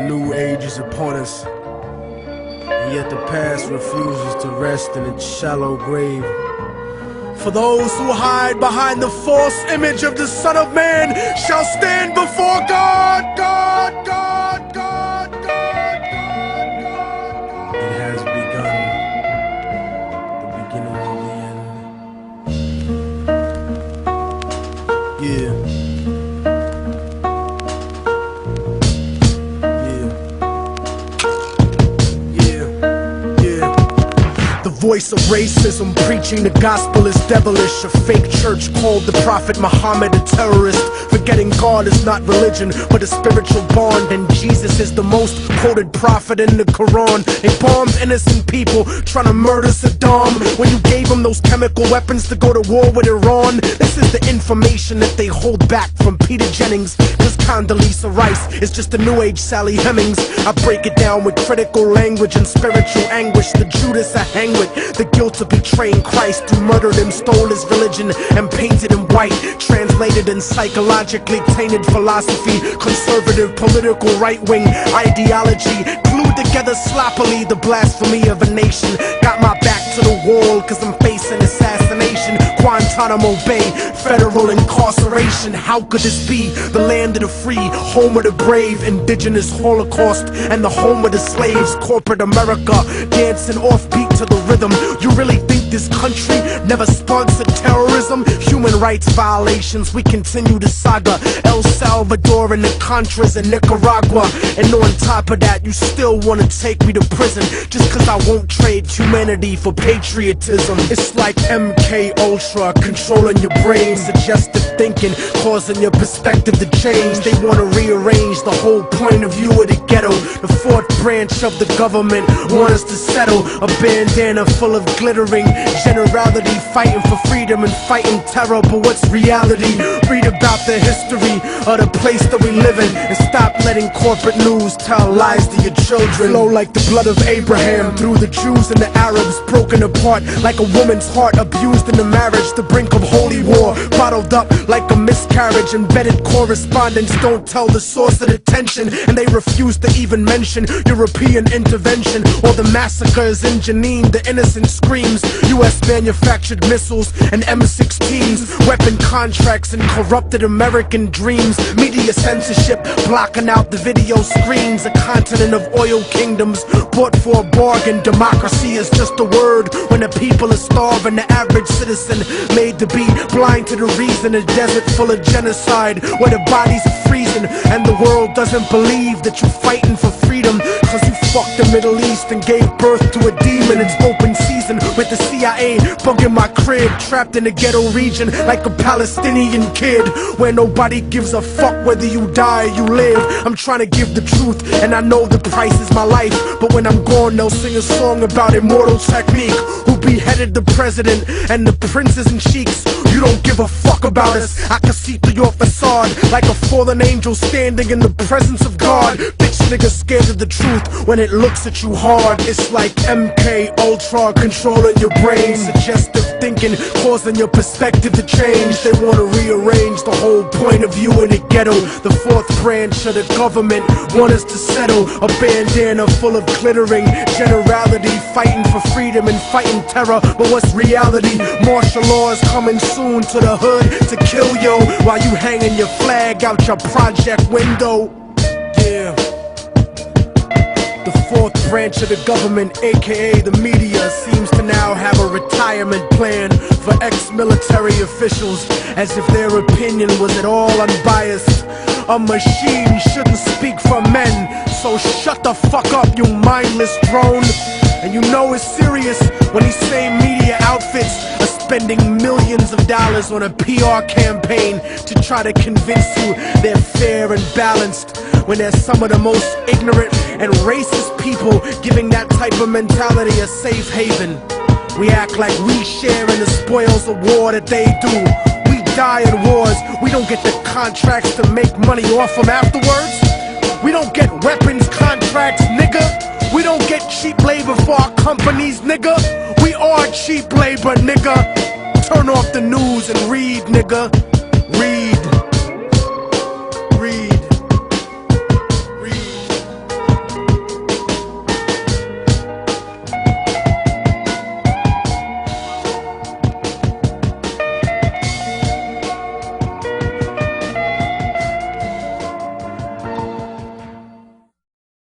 New age is upon us, and yet the past refuses to rest in its shallow grave. For those who hide behind the false image of the Son of Man shall stand before God, God, God, God, God, God, God. It has begun, the beginning of the end. Yeah. The voice of racism, preaching the gospel is devilish. A fake church called the Prophet Muhammad a terrorist, forgetting God is not religion but a spiritual bond, and Jesus is the most quoted prophet in the Quran. They bombed innocent people trying to murder Saddam when you gave them those chemical weapons to go to war with Iran. This is the information that they hold back from Peter Jennings, cause Condoleezza Rice is just a new age Sally Hemings. I break it down with critical language and spiritual anguish. The Judas I hang with, the guilt of betraying Christ, who murdered him, stole his religion and painted him white, translated in psychologically tainted philosophy, conservative political right-wing ideology, glued together sloppily the blasphemy of a nation. Got my back to the wall cause I'm facing assassination, Guantanamo Bay, federal incarceration. How could this be the land of the free, home of the brave, indigenous Holocaust and the home of the slaves? Corporate America dancing offbeat to the rhythm. You really think this country never sponsored terrorism? Human rights violations, we continue the saga. El Salvador and the Contras in Nicaragua, and on top of that you still wanna take me to prison just cause I won't trade humanity for patriotism. It's like MK Ultra controlling your brain, suggestive thinking causing your perspective to change. They wanna rearrange the whole point of view of the ghetto. The fourth branch of the government want us to settle, a bandana full of glittering generality, fighting for freedom and fighting terror. But what's reality? Read about the history of the place that we live in, and stop letting corporate news tell lies to your children. Flow like the blood of Abraham through the Jews and the Arabs, broken apart like a woman's heart, abused in the marriage, the brink of holy war, bottled up like a miscarriage. Embedded correspondents don't tell the source of the tension, and they refuse to even mention European intervention or the massacres in Jenin. The innocent screams, US manufactured missiles and M16s, weapon contracts and corrupted American dreams. Media censorship blocking out the video screens. A continent of oil kingdoms bought for a bargain. Democracy is just a word when the people are starving. The average citizen made to be blind to the reason. A desert full of genocide where the bodies are freezing, and the world doesn't believe that you're fighting for freedom cause you fucked the Middle East and gave birth to a demon. It's open season with the CIA bugging my crib, trapped in a ghetto region like a Palestinian kid, where nobody gives a fuck whether you die or you live. I'm trying to give the truth and I know the price is my life, but when I'm gone they'll sing a song about immortal technique, who beheaded the president and the princes and sheiks. You don't give a fuck about us. I can see through your facade like a fallen angel standing in the presence of God. Bitch niggas scared of the truth when it looks at you hard. It's like MK Ultra controlling your brain, suggestive thinking causing your perspective to change. They wanna rearrange the whole point of view in the ghetto. The fourth branch of the government want us to settle, a bandana full of glittering generality, fighting for freedom and fighting terror. But what's reality? Martial law is coming soon to the hood to kill yo while you hanging your flag out your project window. Yeah. The fourth branch of the government, aka the media, seems to now have a retirement plan for ex-military officials, as if their opinion was at all unbiased. A machine shouldn't speak for men, so shut the fuck up, you mindless drone. And you know it's serious when these same media outfits are spending millions of dollars on a PR campaign to try to convince you they're fair and balanced, when they're some of the most ignorant and racist people giving that type of mentality a safe haven. We act like we share in the spoils of war that they do. We die in wars, we don't get the contracts to make money off them afterwards. We don't get weapons contracts, nigga. We don't get cheap labor for our companies, nigga. We are cheap labor, nigga. Turn off the news and read, nigga. Read.